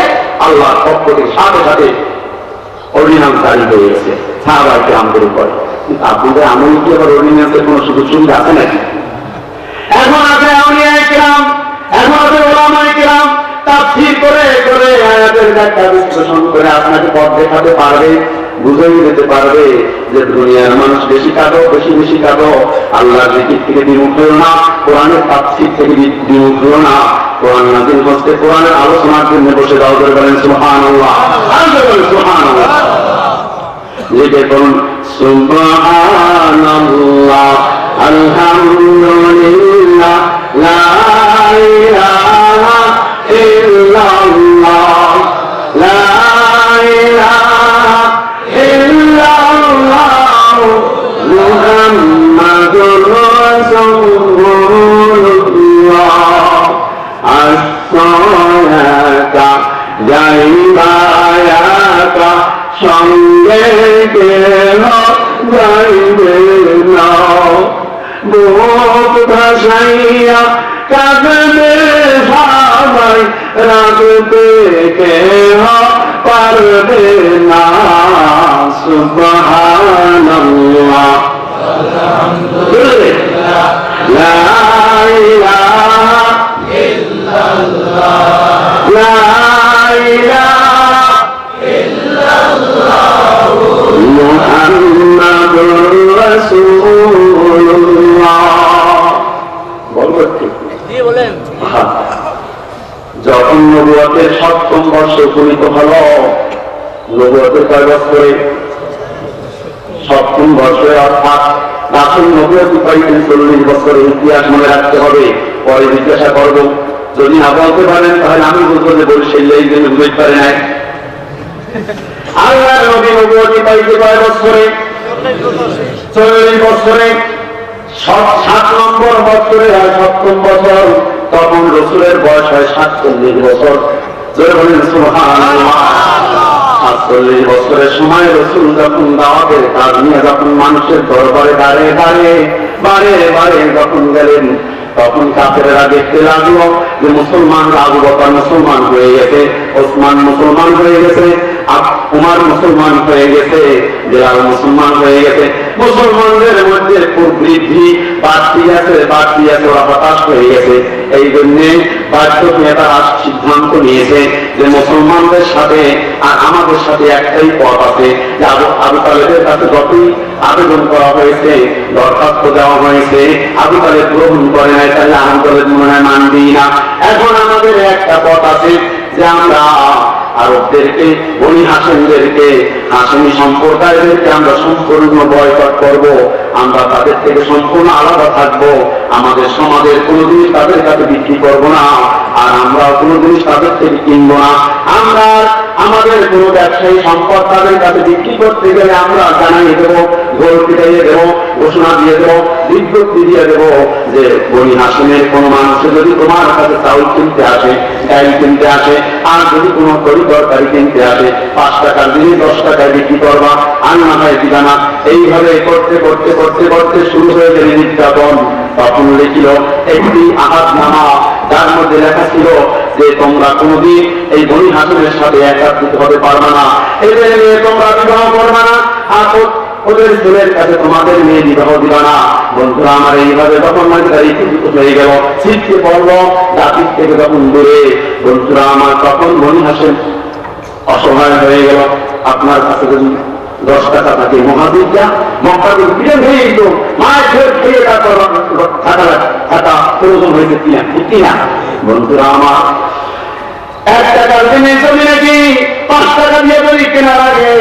আল্লাহর পক্ষ থেকে সাথে সাথে অর্ডিন্যান্স জারি হয়ে গেছে সাহাবায়ে কেরামদের উপর। কিন্তু আপনাদের আমল কি আবার অর্ডিন্যান্সের কোন সুযোগ সুবিধা আছে নাকি? এখন আছে আউলিয়ায়ে কেরাম, এখন আছে উলামায়ে কেরাম, তাফসীর করে করে আয়াতের ব্যাখ্যা বিশ্লেষণ করে আপনাকে পথ দেখাতে পারবে, বুঝিয়ে দিতে পারবে যে দুনিয়ার মানুষ বেশি কাঁদো, বেশি বেশি কাঁদো, আল্লাহর জিকির থেকে বিমুখ হলো না, কোরআনের তাফসীর থেকে বিমুখ হলো না, কোরআন নাযিল হচ্ছে, কোরআনের আলোচনার জন্য বসে দাও করে বলেন সুবহানাল্লাহ, সুবহানাল্লাহ। লিখে করুন সুবহানাল্লাহ আলহামদুলিল্লাহ লা ইলাহা ইল্লাল্লাহ লা ইলাহা ইল্লাল্লাহ মুহাম্মাদুর রাসূলুল্লাহ। আসসালাতা যাইবায়াকা সঙ্গে কেহ যাইবে না, বুক ভাসাইয়া কাঁদবে সবাই, রাখতে কেহ পারবে না। সুবহানাল্লাহ আলহামদুলিল্লাহ লা ইলাহা ইল্লাল্লাহ লা ইলাহা ইল্লাল্লাহ মুহাম্মাদুর রাসূলুল্লাহ। বলেন যখন নবুয়তের ৭ম বর্ষ উপনীত হল, নবুয়তের কয় বছরে? ৭ম বছরে, অর্থাৎ রাসূল নবুয়ত পাইতেন ৪০ বছরের ইতিহাস মনে রাখতে হবে। পরে জিজ্ঞাসা করবো, যদি না বলতে পারেন তাহলে আমি বলবো যে বলছিল এই জন্য বুঝতে পারে নাই। আল্লাহ নবী নবুয়ত পাইতে কয় বছরে? ৪০ বছরে। ৭ নম্বর বছরে হয় ৭ম বছর, তখন রাসূলের বয়স হয় ৪৭ বছর। জোরে বলেন সুবহানাল্লাহ। ৪৭ বছরের সময় রাসূল যখন দাওয়াতের কাজ নিয়ে যখন মানুষের দরবারে দাঁড়িয়ে দাঁড়িয়ে বারে বারে যখন গেলেন, তখন কাফেররা দেখতে লাগলো যে মুসলমানরা, আবু বকর মুসলমান হয়ে গেছে, ওসমান মুসলমান হয়ে গেছে, উমর মুসলমান হয়ে গেছে, বিলাল মুসলমান হয়ে গেছে। মুসলমানদের মধ্যে প্রবৃদ্ধি বাড়তি আছে, ওরা হতাশ হয়ে গেছে। এই জন্য বাধ্য হয়ে তারা সিদ্ধান্ত নিয়েছে যে মুসলমানদের সাথে আর আমাদের সাথে একটাই পথ আছে, যে আবু তালেবের কাছে যতই আবেদন করা হয়েছে, দরখাস্ত দেওয়া হয়েছে, আবু তালেব গ্রহণ করে নাই, তাহলে আবু তালেব মনে হয় মানবি না। এখন আমাদের একটা পথ আছে যে আমরা আরবদেরকে, বনি হাশিমদেরকে, হাশিমি সম্প্রদায়দেরকে আমরা সম্পূর্ণ বয়কট করব, আমরা তাদের থেকে সম্পূর্ণ আলাদা থাকবো, আমাদের সমাজের কোনো জিনিস তাদের কাছে বিক্রি করবো না, আর আমরা কোনো জিনিস তাদের থেকে কিনবো না। আমরা আমাদের কোনো ব্যবসায়ী সম্পদ তাদের কাছে বিক্রি করতে গেলে আমরা জানাই দেবো, গোল পিটাইয়ে দেবো, ঘোষণা দিয়ে দেবো, বিজ্ঞপ্তি দিয়ে দেবো যে বনি হাশিমের কোনো মানুষ যদি তোমার কাছে চাউল কিনতে আসে, ডাল কিনতে আসে, আর যদি কোনো তরকারি কিনতে আসে, 5 টাকার জিনিস 10 টাকায় বিক্রি করবা, আর না হয় দিবা না। এইভাবে করতে করতে করতে করতে শুরু হয়ে গেলে নির্যাতন। তখন লিখিল একটি আহাদনামা, যার মধ্যে লেখা ছিল যে তোমরা কোনদিন এই বনি হাশিমের সাথে একত্রিত হতে পারবে না, এদের নিয়ে তোমরা বিবাহ করবে না, ওদের ছেলের কাছে তোমাদের মেয়ে বিবাহ দিবা না। বন্ধুরা আমার এইভাবে যখন হয়ে গেল, ছিটকে পড়লো জাতির থেকে যখন দূরে, বন্ধুরা আমার তখন বনি হাসেম অসহায় হয়ে গেল। আপনার কাছে যদি 10 টাকা থাকে, মহাবিদ্যা মক্কাকে ফিরে হয়ে যেত, মায়ের ফের খেয়ে তারপর থাকা প্রয়োজন হয়েছে কিনা, ঠিক কিনা? বন্ধুরা আমার 1 টাকার জমি নাকি 5 টাকা দিয়ে যদি কেনা লাগে,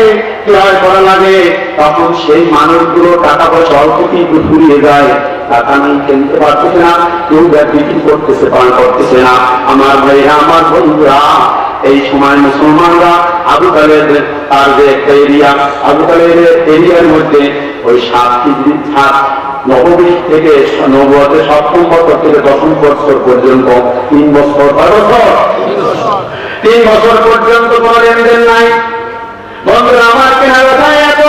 ক্রয় করা লাগে, তখন সেই মানুষগুলো টাকা পয়সা অল্প কিন্তু ফুরিয়ে যায়, টাকা নেই, কিনতে পারতেছে না, কেউ বিক্রি করতেছে না। আমার ভাইরা, আমার বন্ধুরা, এই সময় মুসলমানরা আবু তালেবের তার যে একটা এরিয়া, আবু তালেবের এরিয়ার মধ্যে ওই 7 হিজরি 7 নববী থেকে নবুয়তের 7ম বছর থেকে 10ম বছর পর্যন্ত 3 বছর 3 বছর পর্যন্ত কোনো লেনদেন নাই। বন্ধুরা আমার, কেনা বেচায় এত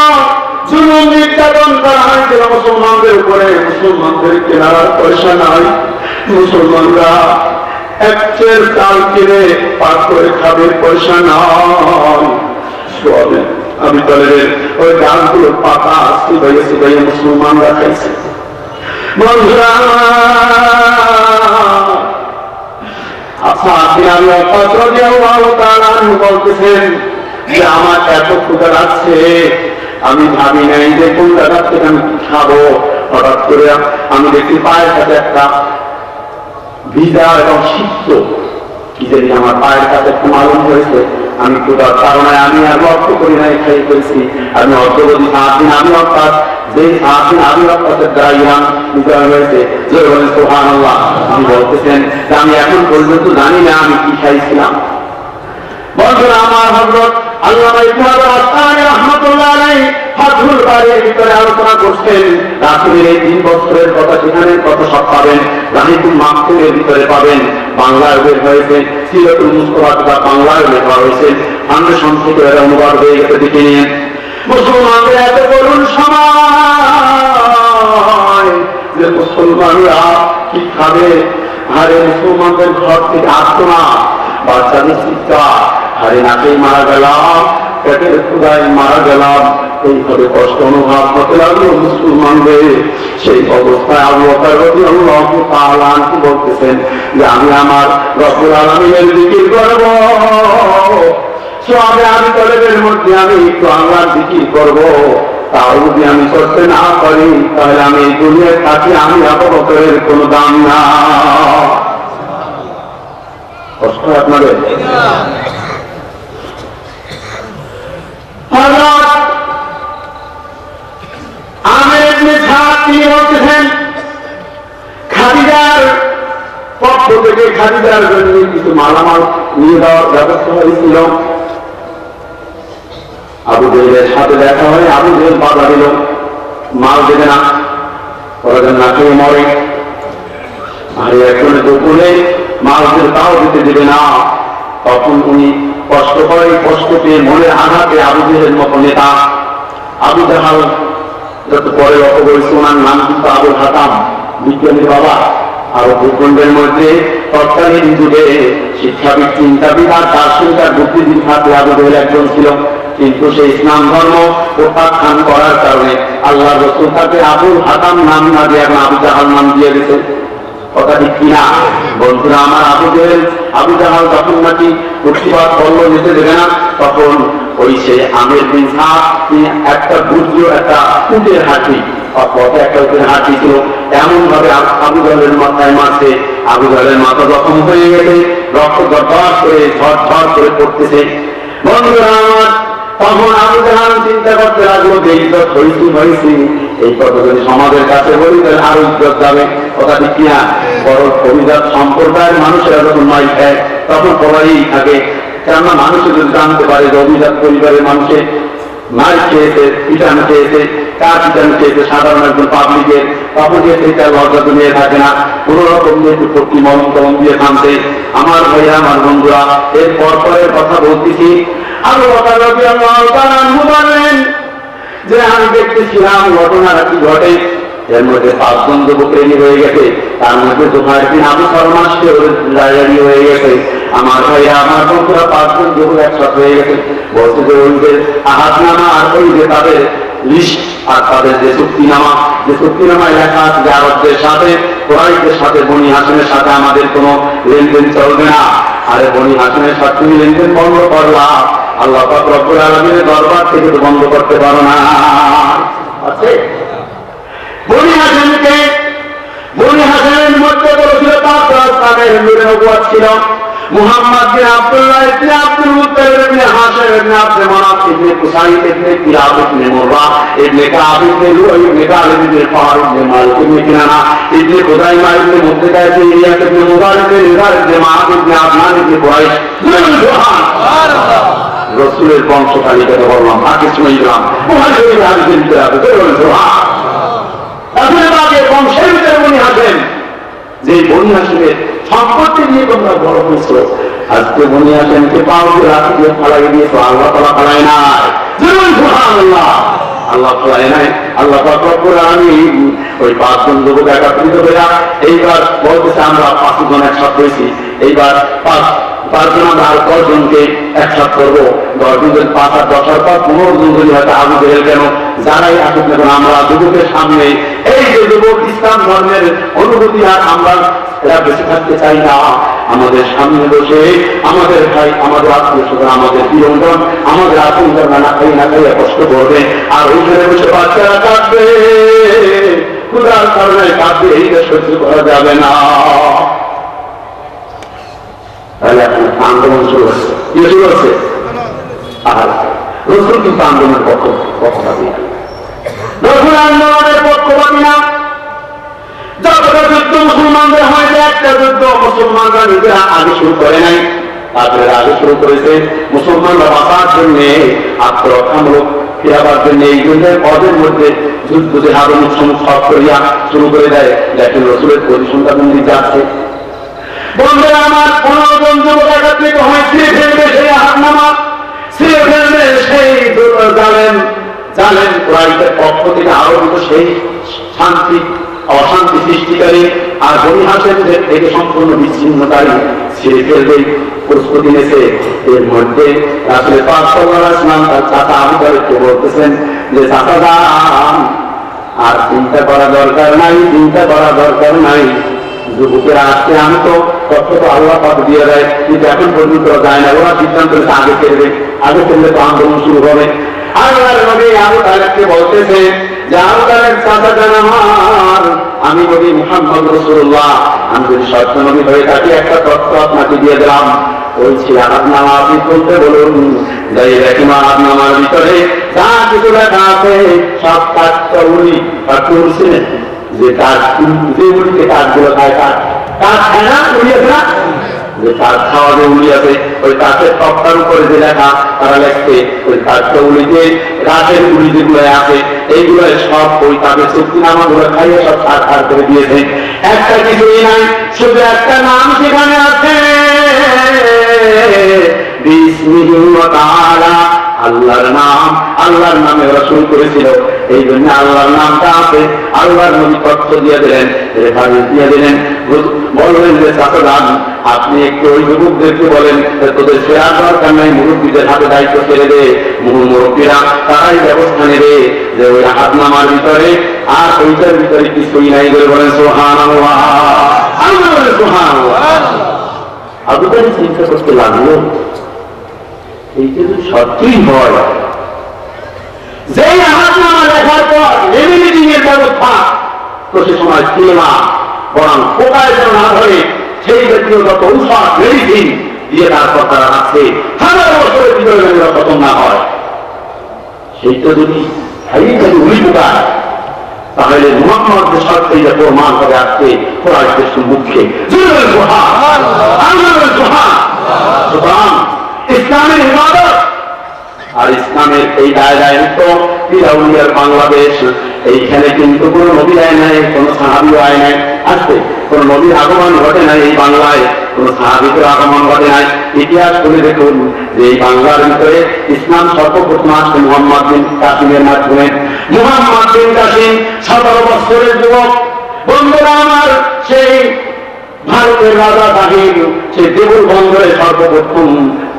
জুলুম নির্যাতন করা হয়েছিল মুসলমানদের উপরে, মুসলমানদের কেনার পয়সা নাই। মুসলমানরা এক চের চাল কিনে পাক করে খাবে, পয়সা নাই। আমি দলের ওই ডালগুলো পাতা সিবাইয়ে সিবাইয়ে মুসলমানরা খাইছে। বন্ধুরা বলতেছেন যে আমার এত ক্ষুধা লাগছে, আমি ভাবি নাই যে কোন জায়গা থেকে আমি খাবো। হঠাৎ করে আমি দেখি পায়ের সাথে একটা ভিজা এবং সিদ্ধ কি জানি আমার পায়ের কাছে একটু মালুম হয়েছে। আমি ক্ষুধার কারণে আমি আর লক্ষ্য করি নাই, খাই করেছি। আমি অর্ধবধি 7 দিন আমি অর্থাৎ যে 7 দিন আমি অর্থাৎ দাঁড়াইলাম বিজয় হয়েছে। যে বলেন সুবহানাল্লাহ। আমি বলতেছেন যে আমি এখন পর্যন্ত জানি না আমি কি খাইছিলাম। বন্ধুরা আমার, হযরত আল্লামা ইবনে আসকালানী রাহমাতুল্লাহ আলাইহি ফাতহুল বারীর ভিতরে আলোচনা করছেন। রাসূলের এই 3 বছরের কথা, সেখানের কথা সব পাবেন। রাহিতুল মাকতুমের ভিতরে পাবেন, বাংলায় বের হয়েছে। সিরাতুল মুস্তাফা বাংলায় বের হয়েছে। ফাউন্ডেশন থেকে এর অনুবাদ হয়ে গেছে, দেখে নিন। মুসলমানদের এত করুণ সময় যে মুসলমানরা কি খাবে? আরে মুসলমানদের ঘর থেকে আসতো না, বাচ্চাদের চিৎকার, আরে নাকেই মারা গেলাম, পেটের ক্ষুধায় মারা গেলাম, এইভাবে কষ্ট অনুভব হতে লাগলো মুসলমানদের। সেই অবস্থায় আবু বকর রাদিয়াল্লাহু তাআলা আনহু বলতেছেন যে আমি আমার রব্বুল আলামিনের জিকির করব। সবে আমি তলেবের মধ্যে আমি একটু আল্লাহর জিকির করব, তাও যদি আমি করতে না পারি তাহলে আমি এই দুনিয়ার কাছে আমি আবু বকরের কোনো দাম না। কষ্ট আপনাদের? তিনি বলতেছেন খাদিজার পক্ষ থেকে খাদিজার জন্য কিছু মালামাল নিয়ে দেওয়ার ব্যবস্থা হয়েছিল। আবু জেহেলের সাথে দেখা হয়, আবু জেহেল বাধা দিল, মাল দেবে না, ওরা যেন না খেয়ে মরে। আর একজনের দুপুরে মালদের তাও দিতে দেবে না। তখন উনি কষ্ট করে, কষ্ট পেয়ে মনের আঘাতে আবু জেহেলের মতো নেতা আবু জাহাল, যত পরে লক্ষ্য করেছে ওনার নাম কিন্তু আবুল হাতাম, বিজ্ঞানীর বাবা। আর ভূখণ্ডের মধ্যে তৎকালীন যুগে শিক্ষাবিদ, চিন্তাবিদ আর দার্শনিক বুদ্ধিজীবী থাকলে আবু জেহেল একজন ছিল। কিন্তু সেই ইসলাম ধর্ম প্রত্যাখ্যান করার কারণে আল্লাহ রাসূল তাকে আবুল হাতাম নাম না দিয়ে এখন আবু জাহাল নাম দিয়ে দিয়েছে। কথা ঠিক কিনা? বন্ধুরা আমার, আবু জাহাল যখন নাকি প্রতিবাদ করলো, যেতে দেবে না, তখন ওই সে আমের বিন সাদ একটা বুঝল, একটা উটের হাঁটি, পথে একটা উটের হাঁটি ছিল, এমন ভাবে আবু জাহেলের মাথায় মারছে, আবু জাহেলের মাথা জখম হয়ে গেছে, রক্ত গড়গড় করে ঝরঝর করে পড়তেছে। বন্ধুরা আমার, তখন আবু জাহাল চিন্তা করতে লাগলো যে ইজ্জত হয়েছি, এই কথা যদি সমাজের কাছে বলি তাহলে আরো ইজ্জত যাবে। কথা ঠিক কিনা? বড় অভিজাত সম্প্রদায়ের মানুষেরা যখন মাই খায় তখন সবাই থাকে, কেননা মানুষের যদি জানতে পারে যে অভিজাত পরিবারের মানুষের মার খেয়েছে, পিটান খেয়েছে, কার পিটান খেয়েছে সাধারণ একজন পাবলিকের, তখন যে সেটা লজ্জা নিয়ে থাকে না, কোন রকম একটু প্রতি মন্ত্রণ দিয়ে থামছে। আমার ভাইয়া, আমার বন্ধুরা, এর পরের কথা বলতেছি। আবু বকর রাদিয়াল্লাহু তাআলা আনহু বলেন যে আমি দেখতেছিলাম ঘটনাটা কি ঘটে। এর মধ্যে 5 জন যুবক রেডি হয়ে গেছে, তার মধ্যে জুবাইর বিন আবু সালমান সে রেডি হয়ে গেছে। আমার ভাইয়া, আমার বন্ধুরা, 5 জন যুবক একসাথে হয়ে গেছে। বলছে যে ওই যে আহাদনামা আর ওই যে তাদের লিস্ট আর তাদের যে চুক্তিনামায় লেখা আছে যে আরবদের সাথে কুরাইশদের সাথে বনি হাশিমের সাথে আমাদের কোনো লেনদেন চলবে না। আরে বনি হাশিমের সাথে তুমি লেনদেন বন্ধ করলা, আল্লাহ পাক রব্বুল আলামিনের দরবার থেকে তো বন্ধ করতে পারো না। আছে বনি হাশিমের মধ্যে ছিল 5 রাস্তানের নবুয়ত ছিল। মুহাম্মদ বিন আব্দুল্লাহ ইবনে আব্দুল মুত্তালিব ইবনে হাশিম ইবনে আব্দুল মানাফ ইবনে কুসাই ইবনে কিলাব ইবনে মুররা ইবনে কাব ইবনে লুআই ইবনে গালিব ইবনে ফার ইবনে মালিক ইবনে কিনানা ইবনে খুযাইমা ইবনে মুদ্দাকা ইবনে ইলিয়াস ইবনে মুবারক ইবনে নিজার ইবনে মাআদ ইবনে আদনান ইবনে কুরাইশ। সুবহানাল্লাহ। রাসূলের বংশ তালিকাতে বললাম আগে শুনাইলাম মুহাজির হাদিসের ভিতরে আছে। সুবহানাল্লাহ। রাসূলের বাগে বংশের ভিতরে বনি হাশিম, যে বনি হাশিমের সম্পত্তি নিয়ে তোমরা বড় হয়েছো, আজকে বনি হাশিমকে পাও রাখি দিয়ে ফালাই দিয়েছো, আল্লাহ তাআলা ফালাই নাই। সুবহানাল্লাহ। আল্লাহ ফালাই নাই। আল্লাহ পাক রব্বুল আলামিন ওই 5 জন যুবক একত্রিত হয়ে এইবার বলতেছে আমরা 5 জন একসাথে হয়েছি, এইবার 5 জন আমরা আর 10 জনকে একসাথ করবো। 10 জন 5 আর 10 আর 5 15 জন যদি হয়তো আবু জেহেল কেন যারাই আসুক না, আমরা যুবকের সামনে এই যে যুবক ইসলাম ধর্মের অনুভূতি আর আমরা এরা বেঁচে থাকতে চাই না, আমাদের সামনে বসে আমাদের ভাই, আমাদের আত্মীয় স্বজন, আমাদের প্রিয়জন, আমাদের আত্মীয় না খাইয়া কষ্ট করবে, আর ওইখানে বসে বাচ্চারা কাঁদবে, ক্ষুধার কারণে কাঁদবে, এইটা সহ্য করা যাবে না। তাহলে এখন আন্দোলন শুরু হচ্ছে, কি শুরু হচ্ছে? আর রসুল কিন্তু আন্দোলনের পক্ষপাতী না, রসুল আন্দোলনের পক্ষপাতী না। যতটা যুদ্ধ মুসলমানদের হয়েছে, একটা যুদ্ধ মুসলমানরা নিজেরা আগে শুরু করে নাই, তাদের আগে শুরু করেছে মুসলমানরা বাঁচার জন্য, আত্মরক্ষামূলক ফিরাবার জন্য। এই যুদ্ধের পদের মধ্যে যুদ্ধ যে আধুনিক সব করিয়া শুরু করে দেয়, দেখেন রসুলের পজিশনটা কোন দিকে যাচ্ছে। বন্ধুরা আমার, 15 জন যুবক একত্রিত হয়ে ছিঁড়ে ফেলবে সেই হাতনামা, ছিঁড়ে ফেলবে সেই জানেন কুরাইশের পক্ষ থেকে আরোপিত সেই অশান্তি সৃষ্টিকারী আর বনি হাশিমদের থেকে সম্পূর্ণ বিচ্ছিন্নকারী ছিঁড়ে ফেলবে প্রস্তুতি নিয়েছে। এর মধ্যে রাসূল পাক সাল্লাল্লাহু আলাইহি ওয়াসাল্লাম তার চাচা আবু তালেবকে বলতেছেন যে চাচা যান, আর চিন্তা করা দরকার নাই, যুবকেরা আসছে, আমি তো তথ্য তো আল্লাহ পাক দিয়ে দেয়, কিন্তু এখন পর্যন্ত যায় না। ওরা সিদ্ধান্ত আগে ফেলবে তো আন্দোলন শুরু হবে। আল্লাহর নবী আবু তালেবকে বলতেছে যে আবু তালেব চাচা জান আমার, আমি নবী মুহাম্মদ রাসূলুল্লাহ, আমি যদি সত্য নবী হয়ে থাকি একটা তথ্য আপনাকে দিয়ে দিলাম। ওই আহাদনামা আপনি বলতে বলুন, যাই দেখুন আহাদনামার ভিতরে যা কিছু লেখা আছে সব কাঠগুলি কাটছিলেন, যে কাঠ যে উলিতে কাঠগুলো খায়, কাঠ খায় না, উলি আছে না, যে কাঠ খাওয়া যে উলি আছে, ওই কাঠের তক্তার উপরে যে লেখা তারা লেখছে, ওই কাঠটা উলিতে কাঠের উলি যেগুলো আছে এইগুলো সব ওই তাদের চুক্তিনামা গুলো খাইয়ে সব সার করে দিয়েছে। একটা কিছুই নাই, শুধু একটা নাম সেখানে আছে, বিসমিহি ওয়া তাআলা, আল্লাহর নাম। আল্লাহর নামে ওরা শুরু করেছিল, এই জন্য আল্লাহর নামটা আছে। আল্লাহর নবী তথ্য দিয়ে দিলেন, রেফারেন্স দিয়ে দিলেন, বললেন যে চাচাদান আপনি একটু ওই যুবকদেরকে বলেন তোদের ফেরার দরকার নাই, মুরব্বীদের হাতে দায়িত্ব ছেড়ে দে, মুরব্বীরা তারাই ব্যবস্থা নেবে যে ওই আহাদনামার ভিতরে আর ওইটার ভিতরে কিছুই নাই বলে বলেন সুবহানাল্লাহ। আল্লাহ বলেন সুবহানাল্লাহ। আবু তালেব চিন্তা করতে লাগলো, এইটা যদি সত্যিই হয়, যেই আহাদনামা লেখার পর রেমিডিং এর ব্যবস্থা তো সে সময় ছিল না, বরং পোকায় যেন না ধরে সেই জাতীয় যত ঔষধ মেডিসিন দিয়ে তারপর তারা রাখছে 1000 বছরের ভিতরে যেন খতম না হয়। সেইটা যদি উনি পোকায়, তাহলে মুহাম্মদের সাথে এটা প্রমাণ হবে আজকে কুরাইশের সম্মুখে। সুতরাং ইসলামের ইবাদত আর ইসলামের এই দায়িত্ব ফিরাউনিয়ার বাংলাদেশ, এইখানে কিন্তু কোন নবী আয় নাই, কোন সাহাবীও আয় নাই, আসছে কোন নবীর আগমন ঘটে নাই এই বাংলায়, কোন সাহাবীদের আগমন ঘটে নাই। ইতিহাস করে দেখুন যে এই বাংলার ভিতরে ইসলাম সর্বপ্রথম আসছে মুহাম্মদ বিন কাসিমের মাধ্যমে। মুহাম্মদ বিন কাসিম 17 বছরের যুবক। বন্ধুরা আমার, সেই ভারতের রাজা তাহির সে দেবুল বন্দরে সর্বপ্রথম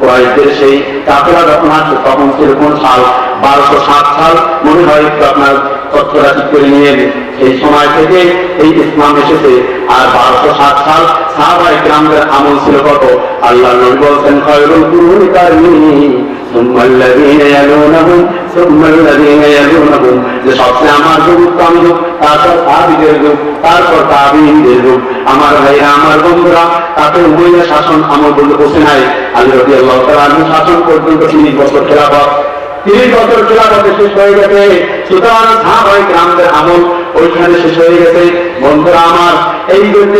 কুরাইশদের সেই কাফেলা যখন আসছে, তখন সেরকম সাল 1207 সাল মনে হয় একটু আপনার তথ্যটা ঠিক করে নিয়েন। এই সময় থেকে এই ইসলাম এসেছে। আর 1207 সাল সাহাবায়ে কিরামদের আমল ছিল কত? আল্লাহ নবী বলেন খায়রুল কুরুনি কারনি সুম্মা আল্লাযীনা ইয়ালুনহুম সুম্মা আল্লাযীনা ইয়ালুনহুম, যে সবচেয়ে আমার যুগ উত্তম যুগ, তারপর তাবিঈদের যুগ, তারপর তাবিঈনদের যুগ। আমার ভাইরা, আমার বন্ধুরা, তাতে উমাইয়া শাসন আমল বলতে বসে নাই। আলী রাদিয়াল্লাহু তাআলা আনহু শাসন পর্যন্ত 30 বছর খেলাফত, 30 বছর খেলাফতে শেষ হয়ে গেছে। সুতরাং সাহাবায়ে কিরামদের আমল ওইখানে শেষ হয়ে গেছে। বন্ধুরা আমার, এই জন্য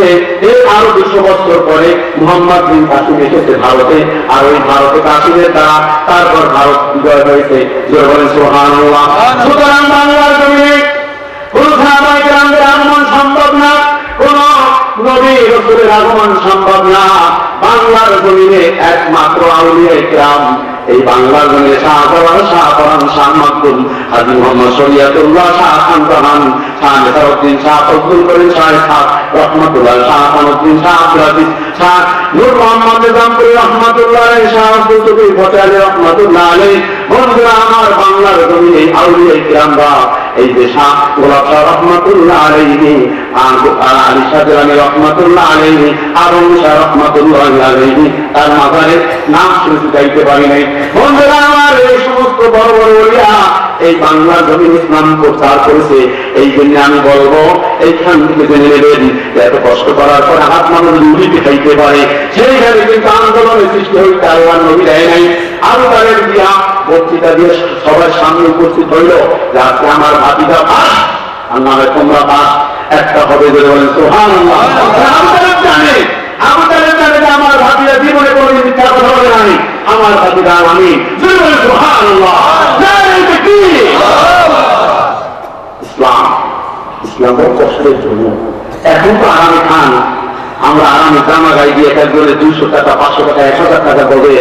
এর আরো 200 বছর পরে মুহাম্মদ বিন কাসিম এসেছে ভারতে। আর ওই ভারতে কাসিমের দ্বারা তারপর ভারত বিজয় হয়েছে। জোরে বলেন সুবহানাল্লাহ। সুতরাং বাংলার জমিনে কোন সাহাবায়ে কিরামদের আগমন সম্ভব না, কোন নবী রাসূলের আগমন সম্ভব না। বাংলার জমিনে একমাত্র আউলিয়ায়ে কিরাম, এই বাংলার জমিনে শাহজালাল, শাহ পরান, শাহ মাকদুম, হাজী মোহাম্মদ শরিয়তুল্লাহ, শাহ খানকাহান, শাহ নেসারউদ্দিন, শাহ ফজলুল করিম, শাহ ইসহাক রহমাতুল্লাহ, শাহ খানউদ্দিন, শাহ আব্দুল আজিজ, শাহ নূর মোহাম্মদ জামপুরি রহমাতুল্লাহ আলাইহি, শাহ আব্দুল কবির ভটালি রহমাতুল্লাহ আলাইহি। বন্ধুরা আমার, বাংলার জমিনে আউলিয়ায়ে কিরামরা, এই যে শাহ গোলাপ শাহ রহমাতুল্লাহ আলাইহি, আলী শাহ জিলানী রহমাতুল্লাহ আলাইহি, আরম শাহ রহমাতুল্লাহ আলাইহি, তার মাজারের নাম শুনতে চাইতে পারি নাই। বন্ধুরা আমার, এই সমস্ত বড় বড় ওলিয়া এই বাংলার জমিন ইসলাম প্রচার করেছে। এই জন্য আমি বলবো, এইখান থেকে জেনে নেবেন, এত কষ্ট করার পরে হাত মানুষ মুড়িতে খাইতে পারে, সেইখানে কিন্তু আন্দোলনের সৃষ্টি হইতে আল্লাহ নবী দেয় নাই। আবু তালেব দিয়া বক্তৃতা দিয়ে সবার সামনে উপস্থিত হইল যে আজকে আমার ভাতিজা পাস, আর নামে তোমরা পাস, একটা হবে বলে বলেন সুবহানাল্লাহ। আবু তালেব জানে, আবু তালেব জানে যে আমার ভাতিজা জীবনে কোনোদিন মিথ্যা কথা বলে নাই, আমার ভাতিজা আমি। সুবহানাল্লাহ। ইসলাম, ইসলাম বড় কষ্টের জন্য। এখন তো আরামে খান, আমরা আরামে জামা গাই দিয়ে এক একজনে 200 টাকা, 500 টাকা, 1000 টাকা দেবে।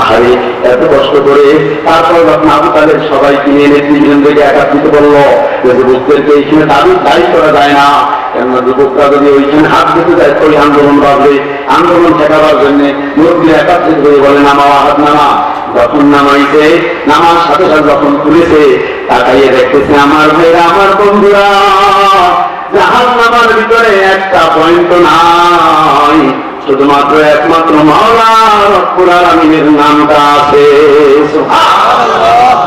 আরে এত কষ্ট করে তারপর যখন আবু তালেব সবাই কিনে এনে 3 থেকে একাত্রিত করলো, যুবকদেরকে এইখানে দায়ী করা যায় না, কেননা যুবকরা যদি ওইখানে হাত দিতে যায় ওই আন্দোলন বাড়বে। আন্দোলন ঠেকাবার জন্য মুরব্বীরা একাত্রিত করে বলে নামাও, হাত নামা। যখন নামাইছে, নামার সাথে সাথে যখন তুলেছে, তাকাইয়ে দেখতেছে আমার ভাইরা, আমার বন্ধুরা, জাহাজ নামার ভিতরে একটা পয়েন্ট নাই, শুধুমাত্র একমাত্র মাওলা রব্বুল আলামিনের নামটা আছে। সুবহানাল্লাহ।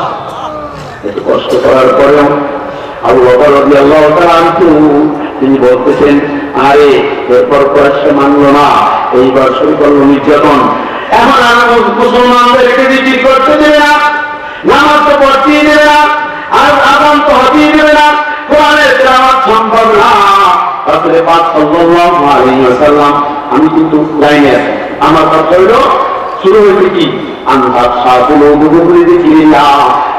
এত কষ্ট করার পরেও আবু বকর রাদিয়াল্লাহু তাআলা আনহু তিনি বলতেছেন, আরে এরপর সে মানল না, এইবার শুরু করলো নির্যাতন। এখন মুসলমানদেরকে জিকির করতে দেবে না, নামাজ তো পড়তেই দেবে না, আর আযান তো হতেই দেবে না, কোরআনের তেলাওয়াত সম্ভব না। রাসূল পাক সাল্লাল্লাহু আলাইহি ওয়াসাল্লাম, আমি কিন্তু লাইনে আছি, আমার কথা হইল শুরু হয়েছে কি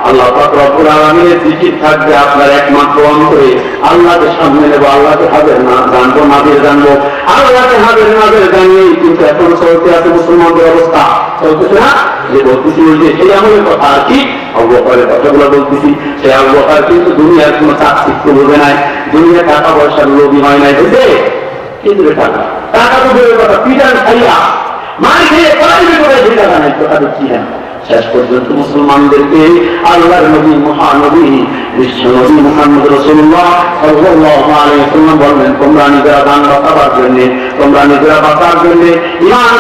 আল্লাহ পাক রব্বুল আলামিনের জিকির থাকবে আপনার একমাত্র অন্তরে। আল্লাহকে সামনে নেব, আল্লাহকে হাজার না জানবো, নাদের জানবো, আল্লাহকে হাজার নাদের জানি। কিন্তু এখন চলতে আছে মুসলমানদের অবস্থা, চলতেছে না যে বলতেছি ওই যে সেই আমলের কথা আর কি, আবু বকরের কথাগুলো বলতেছি। সেই আবু বকর কিন্তু দুনিয়ার কোনো চাকচিক্য বোঝে নাই, দুনিয়া টাকা পয়সার লোভী হয় নাই, বুঝে কিন্তু টাকা টাকা তো দূরের কথা, পিটার খাইয়া মার খেয়ে পড়াইবে করে দুই টাকা নাই, টাকা দিচ্ছি না। শেষ পর্যন্ত মুসলমানদেরকে আল্লাহর নবী, মহানবী, বিশ্ব নবী মুহাম্মদ রাসূলুল্লাহ সাল্লাল্লাহু আলাইহি ওয়াসাল্লাম বললেন, তোমরা নিজেরা দান বাঁচাবার জন্য, তোমরা নিজেরা বাঁচার জন্য, ইমান